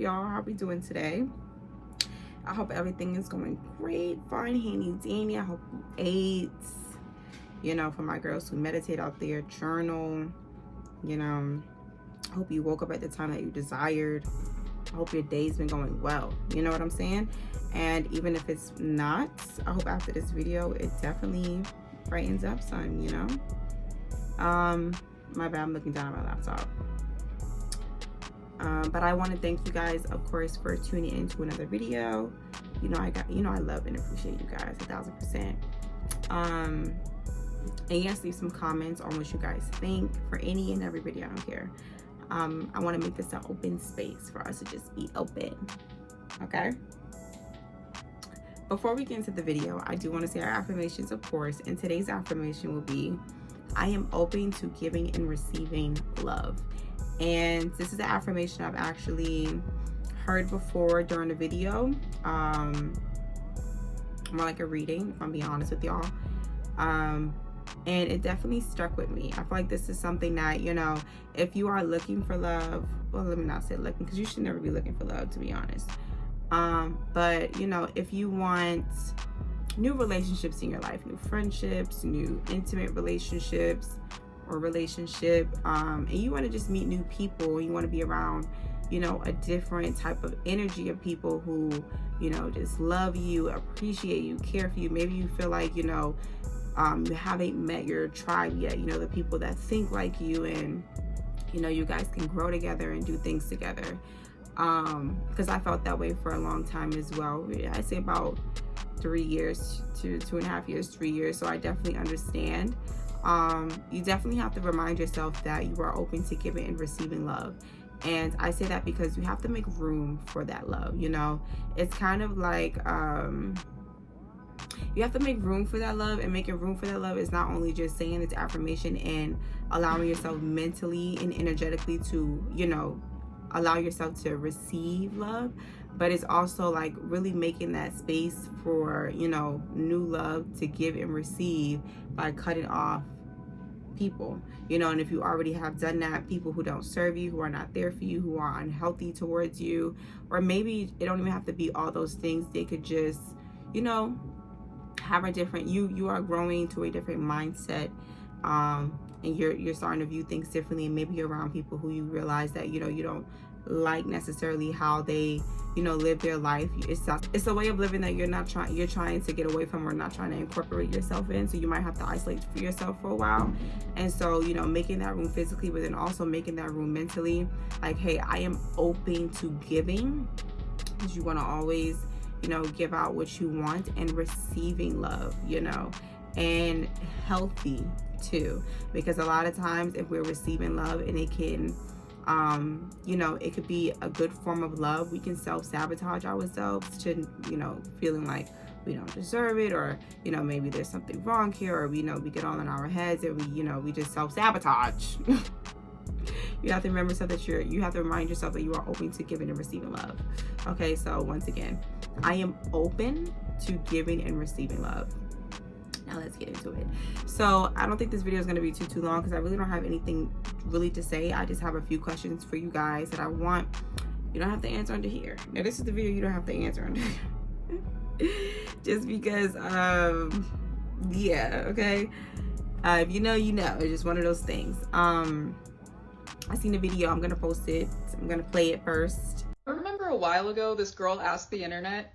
y'all? How we doing today? I hope everything is going great, fine, handy, dandy. I hope you ate. You know, for my girls who meditate out there, journal. You know, I hope you woke up at the time that you desired. I hope your day's been going well. You know what I'm saying? And even if it's not, I hope after this video, it definitely brightens up some, you know? My bad, I'm looking down at my laptop. But I want to thank you guys, of course, for tuning in to another video. You know, I love and appreciate you guys 1000%. And yes, leave some comments on what you guys think for any and every video. I don't care. I want to make this an open space for us to just be open. Okay. Before we get into the video, I do want to say our affirmations, of course, and today's affirmation will be, I am open to giving and receiving love. And this is the affirmation I've actually heard before during a video, more like a reading, if I'm being honest with y'all. And it definitely stuck with me. I feel like this is something that, you know, if you are looking for love, well, let me not say looking, because you should never be looking for love, to be honest. But, you know, if you want new relationships in your life, new friendships, new intimate relationships, or relationship, and you want to just meet new people, you want to be around, you know, a different type of energy of people who, you know, just love you, appreciate you, care for you. Maybe you feel like, you know, you haven't met your tribe yet, you know, the people that think like you, and, you know, you guys can grow together and do things together. Because I felt that way for a long time as well. I'd say about 3 years to 2.5 years, 3 years. So I definitely understand. You definitely have to remind yourself that you are open to giving and receiving love. And I say that because you have to make room for that love, you know. It's kind of like you have to make room for that love, and making room for that love is not only just saying this affirmation and allowing yourself mentally and energetically to, you know, allow yourself to receive love, but it's also like really making that space for, you know, new love to give and receive by cutting off people, you know. And if you already have done that, people who don't serve you, who are not there for you, who are unhealthy towards you, or maybe it don't even have to be all those things. They could just, you know, have a different, you are growing to a different mindset, and you're starting to view things differently, and maybe you're around people who you realize that, you know, you don't like necessarily how they, you know, live their life. It's a way of living that you're trying to get away from, or not trying to incorporate yourself in. So you might have to isolate for yourself for a while. And so, you know, making that room physically, but then also making that room mentally, like, hey, I am open to giving, because you want to always, you know, give out what you want, and receiving love, you know, and healthy too, because a lot of times if we're receiving love and it can, you know, it could be a good form of love, we can self-sabotage ourselves to, you know, feeling like we don't deserve it, or, you know, maybe there's something wrong here, or, you know, we get all in our heads and we, you know, we just self-sabotage. You have to remember so that you have to remind yourself that you are open to giving and receiving love. Okay, so once again, I am open to giving and receiving love. Now let's get into it. So I don't think this video is going to be too long, because I really don't have anything really to say. I just have a few questions for you guys that I want. You don't have to answer under here. Now this is the video you don't have to answer under just because yeah, okay. If you know, you know. It's just one of those things. I seen a video, I'm gonna post it. I'm gonna play it first. I remember a while ago this girl asked the internet,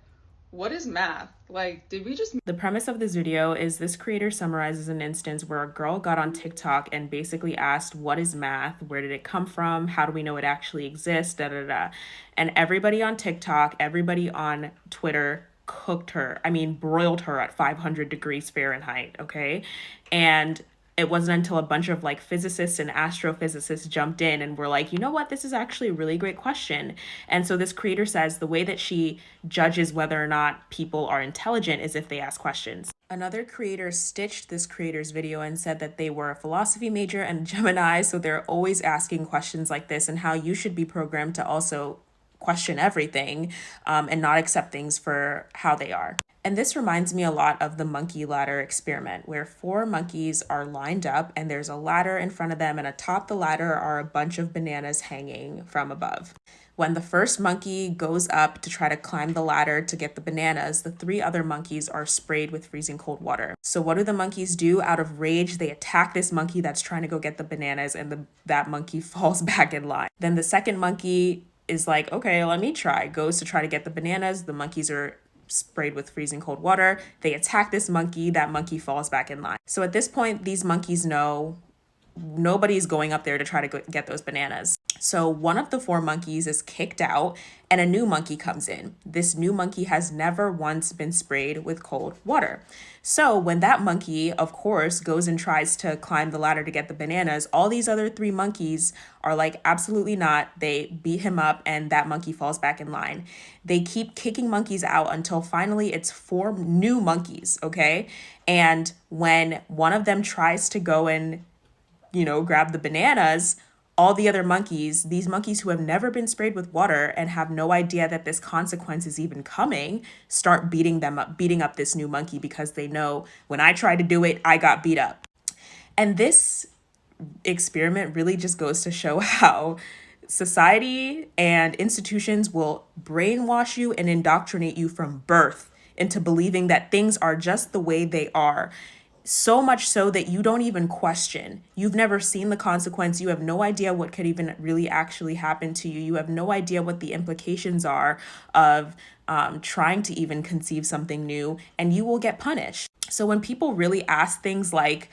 what is math? Like, did we just... The premise of this video is this creator summarizes an instance where a girl got on TikTok and basically asked, what is math? Where did it come from? How do we know it actually exists? Da, da, da. And everybody on TikTok, everybody on Twitter cooked her. I mean, broiled her at 500 degrees Fahrenheit, okay? And it wasn't until a bunch of like physicists and astrophysicists jumped in and were like, you know what, this is actually a really great question. And so this creator says the way that she judges whether or not people are intelligent is if they ask questions. Another creator stitched this creator's video and said that they were a philosophy major and Gemini, so they're always asking questions like this, and how you should be programmed to also question everything and not accept things for how they are. And this reminds me a lot of the monkey ladder experiment, where 4 monkeys are lined up and there's a ladder in front of them, and atop the ladder are a bunch of bananas hanging from above. When the first monkey goes up to try to climb the ladder to get the bananas, the 3 other monkeys are sprayed with freezing cold water. So what do the monkeys do? Out of rage, they attack this monkey that's trying to go get the bananas, and that monkey falls back in line. Then the second monkey is like, okay, let me try. Goes to try to get the bananas. The monkeys are sprayed with freezing cold water. They attack this monkey. That monkey falls back in line. So at this point, these monkeys know nobody's going up there to try to get those bananas. So one of the 4 monkeys is kicked out and a new monkey comes in. This new monkey has never once been sprayed with cold water. So when that monkey, of course, goes and tries to climb the ladder to get the bananas, all these other 3 monkeys are like, absolutely not. They beat him up and that monkey falls back in line. They keep kicking monkeys out until finally it's 4 new monkeys, okay? And when one of them tries to go and, grab the bananas, all the other monkeys, these monkeys who have never been sprayed with water and have no idea that this consequence is even coming, start beating up this new monkey because they know when I tried to do it, I got beat up. And this experiment really just goes to show how society and institutions will brainwash you and indoctrinate you from birth into believing that things are just the way they are. So much so that you don't even question. You've never seen the consequence. You have no idea what could even really actually happen to you. You have no idea what the implications are of trying to even conceive something new, and you will get punished. So when people really ask things like,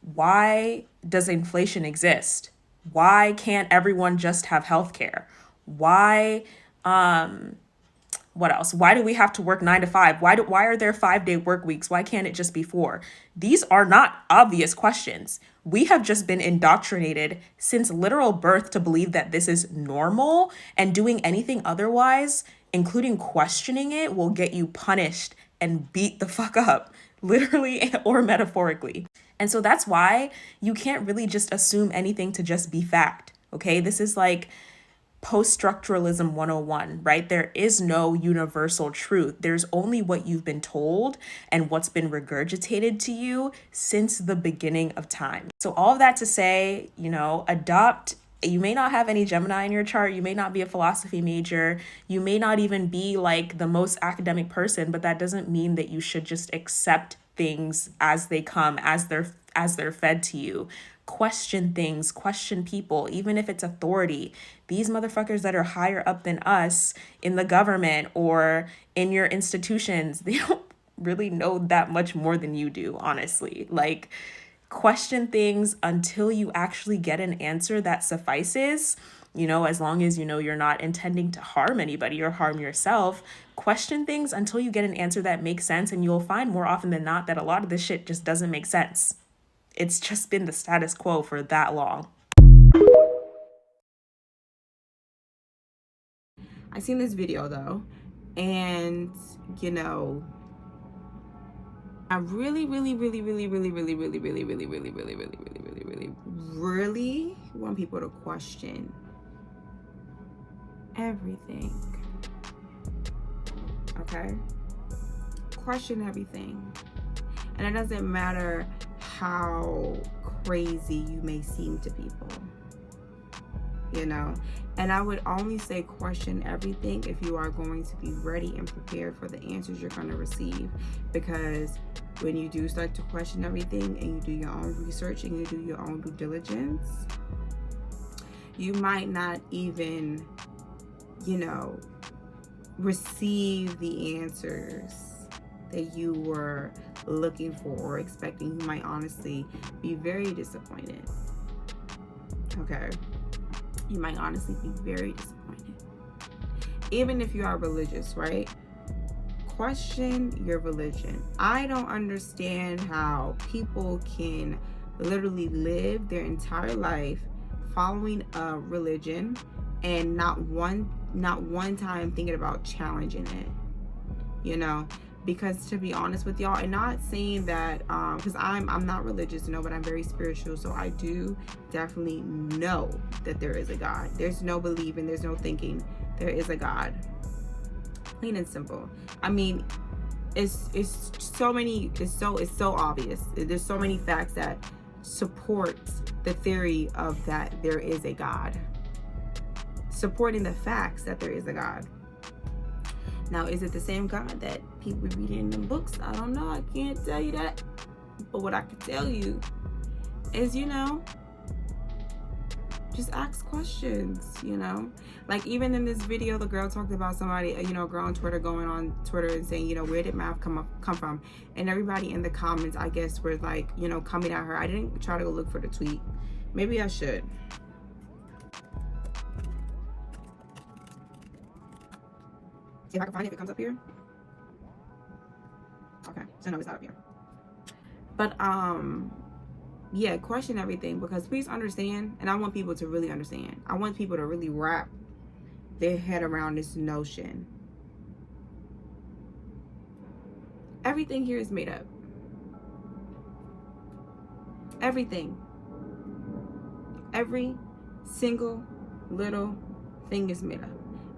why does inflation exist? Why can't everyone just have healthcare? Why, what else? Why do we have to work 9 to 5? Why are there 5-day work weeks? Why can't it just be 4? These are not obvious questions. We have just been indoctrinated since literal birth to believe that this is normal, and doing anything otherwise, including questioning it, will get you punished and beat the fuck up, literally or metaphorically. And so that's why you can't really just assume anything to just be fact, okay? This is like post-structuralism 101, right? There is no universal truth. There's only what you've been told and what's been regurgitated to you since the beginning of time. So all of that to say, adopt. You may not have any Gemini in your chart. You may not be a philosophy major. You may not even be like the most academic person, but that doesn't mean that you should just accept things as they come, as they're fed to you. Question things, question people, even if it's authority. These motherfuckers that are higher up than us in the government or in your institutions, they don't really know that much more than you do, honestly. Like, question things until you actually get an answer that suffices, as long as you're not intending to harm anybody or harm yourself. Question things until you get an answer that makes sense, and you'll find more often than not that a lot of this shit just doesn't make sense. It's just been the status quo for that long. I seen this video though, and I really want people to question everything. Okay? Question everything. And it doesn't matter how crazy you may seem to people, and I would only say question everything if you are going to be ready and prepared for the answers you're going to receive. Because when you do start to question everything and you do your own research and you do your own due diligence, you might not even receive the answers that you were looking for or expecting. You might honestly be very disappointed. Okay? You might honestly be very disappointed. Even if you are religious, right? Question your religion. I don't understand how people can literally live their entire life following a religion and not one time thinking about challenging it. Because to be honest with y'all, and not saying that because I'm not religious, but I'm very spiritual, so I do definitely know that there is a God. There's no believing, there's no thinking. There is a God. Plain and simple. I mean, it's so obvious. There's so many facts that support the theory of that there is a God. supporting the facts that there is a God. Now, is it the same God that people read in the books? I don't know. I can't tell you that. But what I can tell you is, just ask questions, Like, even in this video, the girl talked about somebody, a girl on Twitter going on Twitter and saying, where did math come from? And everybody in the comments, I guess, were like, coming at her. I didn't try to go look for the tweet. Maybe I should. See if I can find it, if it comes up here. Okay, so no, it's not up here. But yeah, question everything, because please understand, and I want people to really understand. I want people to really wrap their head around this notion. Everything here is made up. Everything. Every single little thing is made up.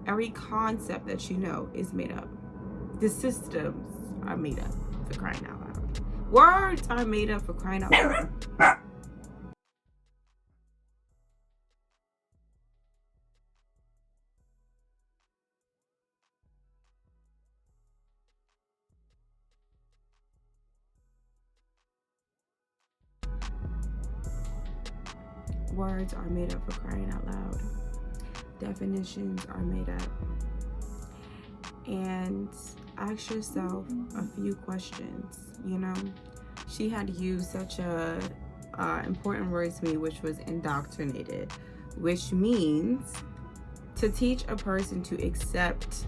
Every concept that you know is made up. The systems are made up, for crying out loud. Words are made up, for crying out loud. Words are made up, for crying out loud. Definitions are made up. And ask yourself a few questions. She had used such a important word to me, which was indoctrinated, which means to teach a person to accept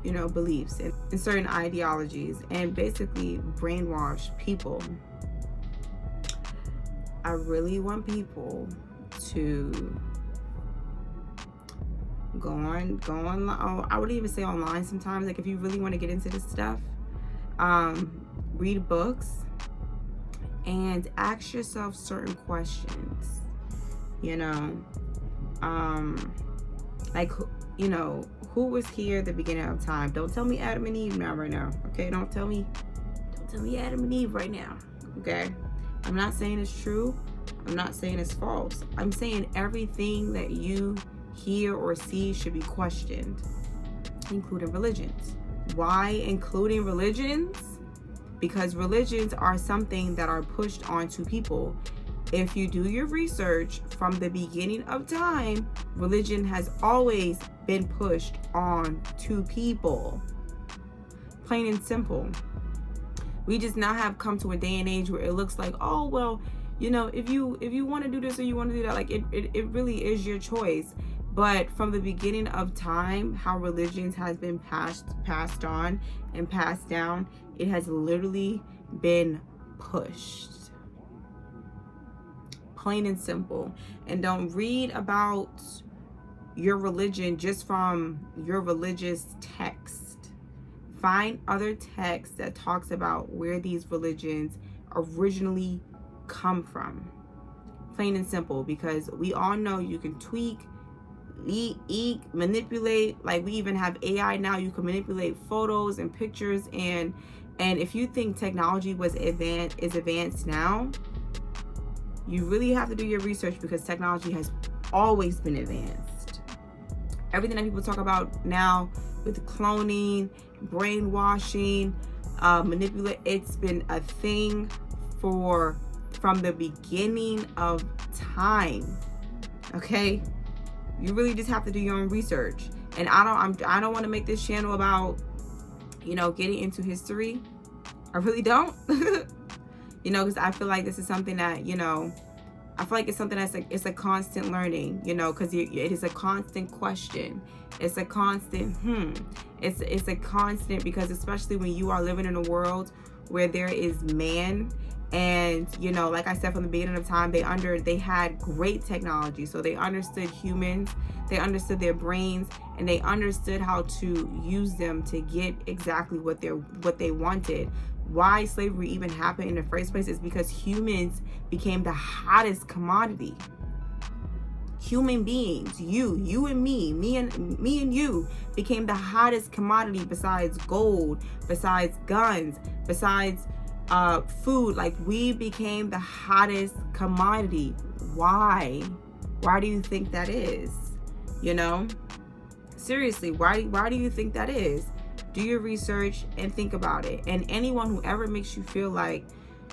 beliefs and certain ideologies, and basically brainwash people. I really want people to go on, I would even say online sometimes, like if you really want to get into this stuff, read books and ask yourself certain questions, like, who was here at the beginning of time? Don't tell me Adam and Eve right now, okay? Don't tell me Adam and Eve right now, okay? I'm not saying it's true. I'm not saying it's false. I'm saying everything that you hear or see should be questioned, including religions. Why including religions? Because religions are something that are pushed onto people. If you do your research, from the beginning of time, religion has always been pushed on to people. Plain and simple. We just now have come to a day and age where it looks like, oh, well, if you want to do this or you want to do that, like it really is your choice. But from the beginning of time, how religions has been passed on and passed down, it has literally been pushed. Plain and simple. And don't read about your religion just from your religious text. Find other texts that talks about where these religions originally come from. Plain and simple. Because we all know you can tweak, manipulate. Like, we even have AI now. You can manipulate photos and pictures, and if you think technology is advanced now, you really have to do your research, because technology has always been advanced. Everything that people talk about now with cloning, brainwashing, manipulate, it's been a thing from the beginning of time. Okay? You really just have to do your own research. And I don't want to make this channel about, getting into history. I really don't. Because I feel like this is something that, I feel like it's something that's it's a constant learning, because it is a constant question. It's a constant, It's a constant, because especially when you are living in a world where there is man, and like I said, from the beginning of time, they had great technology, so they understood humans, they understood their brains, and they understood how to use them to get exactly what they wanted. Why slavery even happened in the first place is because humans became the hottest commodity. Human beings, you and me and you became the hottest commodity, besides gold, besides guns, besides food. Like, we became the hottest commodity. Why do you think that is? You know, seriously, why do you think that is? Do your research and think about it. And anyone who ever makes you feel like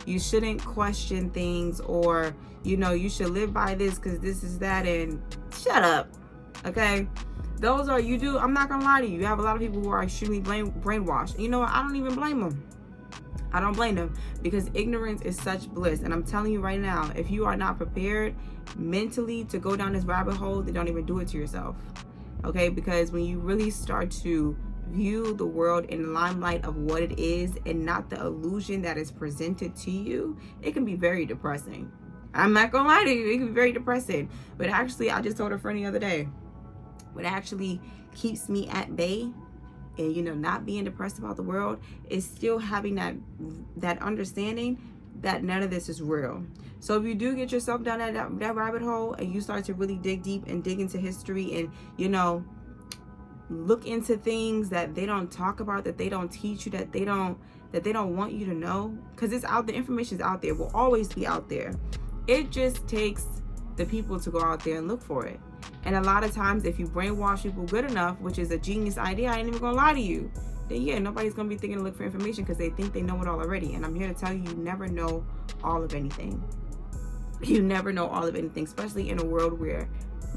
you shouldn't question things, or you should live by this because this is that, and shut up. Okay, those are you do. I'm not gonna lie to you. You have a lot of people who are extremely brainwashed. You know what? I don't even blame them. I don't blame them, because ignorance is such bliss. And I'm telling you right now, if you are not prepared mentally to go down this rabbit hole, then don't even do it to yourself. Okay, because when you really start to view the world in the limelight of what it is and not the illusion that is presented to you, it can be very depressing. I'm not gonna lie to you, it can be very depressing. But actually, I just told a friend the other day, what actually keeps me at bay and not being depressed about the world is still having that understanding that none of this is real. So if you do get yourself down that rabbit hole and you start to really dig deep and dig into history and look into things that they don't talk about, that they don't teach you, that they don't want you to know, because it's out there, information is out there, will always be out there. It just takes the people to go out there and look for it. And a lot of times, if you brainwash people good enough, which is a genius idea, I ain't even gonna lie to you, then yeah, nobody's gonna be thinking to look for information because they think they know it all already. And I'm here to tell you, you never know all of anything. You never know all of anything, especially in a world where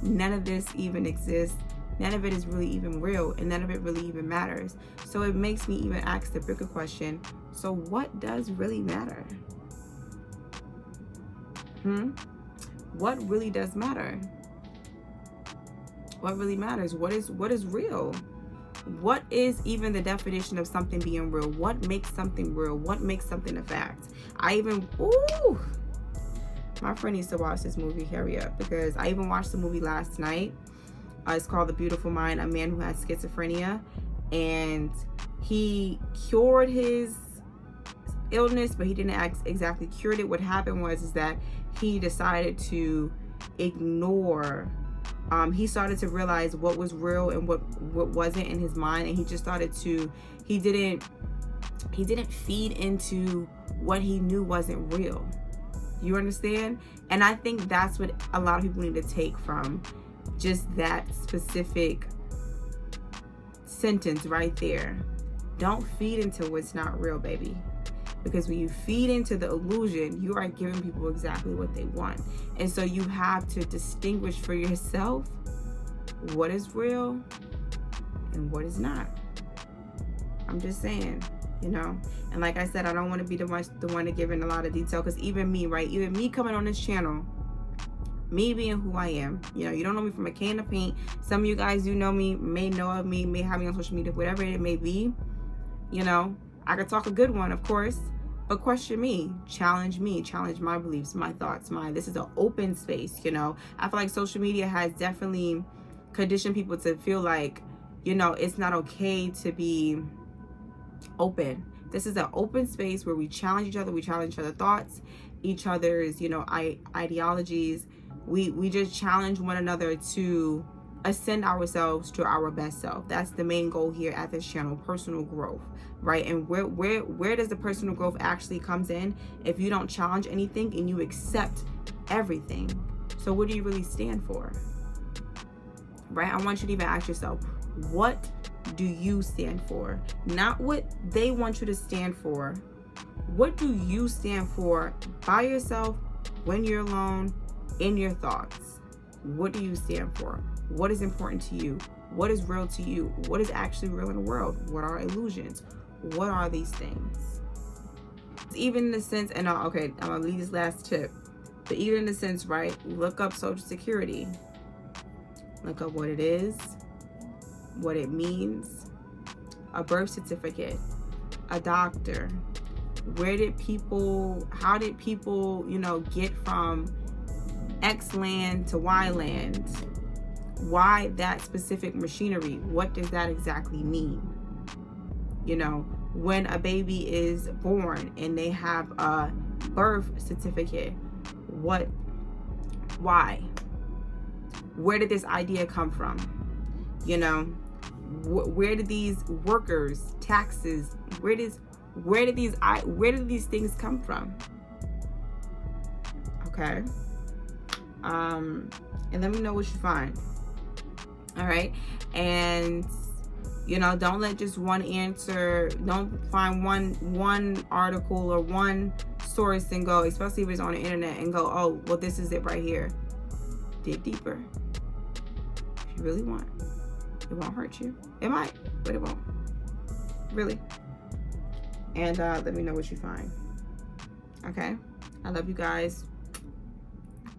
none of this even exists. None of it is really even real, and none of it really even matters. So it makes me even ask the bigger question, so what does really matter? What really does matter? What really matters? What is real? What is even the definition of something being real? What makes something real? What makes something a fact? My friend needs to watch this movie, hurry up, because I even watched the movie last night. It's called The Beautiful Mind, a man who has schizophrenia, and he cured his illness, but he didn't exactly cure it. What happened was that he decided to ignore. He started to realize what was real and what wasn't in his mind, and he just started to. He didn't feed into what he knew wasn't real. You understand? And I think that's what a lot of people need to take from just that specific sentence right there. Don't feed into what's not real, baby. Because when you feed into the illusion, you are giving people exactly what they want. And so you have to distinguish for yourself what is real and what is not. I'm just saying, And like I said, I don't want to be the one to give in a lot of detail, because even me, right? Even me coming on this channel, me being who I am, you don't know me from a can of paint. Some of you guys do know me, may know of me, may have me on social media, whatever it may be. I could talk a good one, of course, but question me, challenge my beliefs, my thoughts, this is an open space. I feel like social media has definitely conditioned people to feel like, it's not okay to be open. This is an open space where we challenge each other, we challenge each other's thoughts, each other's, ideologies. We just challenge one another to ascend ourselves to our best self. That's the main goal here at this channel, personal growth, right? And where does the personal growth actually comes in? If you don't challenge anything and you accept everything, so what do you really stand for, right? I want you to even ask yourself, what do you stand for? Not what they want you to stand for. What do you stand for by yourself, when you're alone, in your thoughts? What do you stand for? What is important to you? What is real to you? What is actually real in the world? What are illusions? What are these things? Even in the sense, and okay, I'm gonna leave this last tip, but even in the sense, right? Look up Social Security. Look up what it is, what it means, a birth certificate, a doctor. How did people, get from X land to Y land? Why that specific machinery? What does that exactly mean? When a baby is born and they have a birth certificate, why? Where did this idea come from? Where did these workers, taxes, where did these things come from? Okay. And let me know what you find. All right. And you know, don't let just one answer, don't find one article or one source and go, especially if it's on the internet, and go, oh, well, this is it right here. Dig deeper. If you really want. It won't hurt you. It might, but it won't. Really. And let me know what you find. Okay? I love you guys.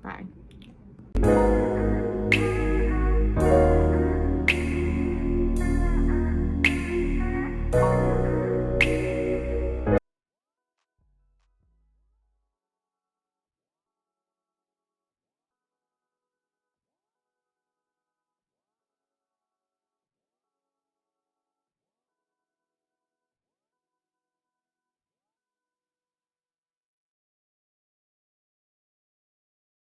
Bye.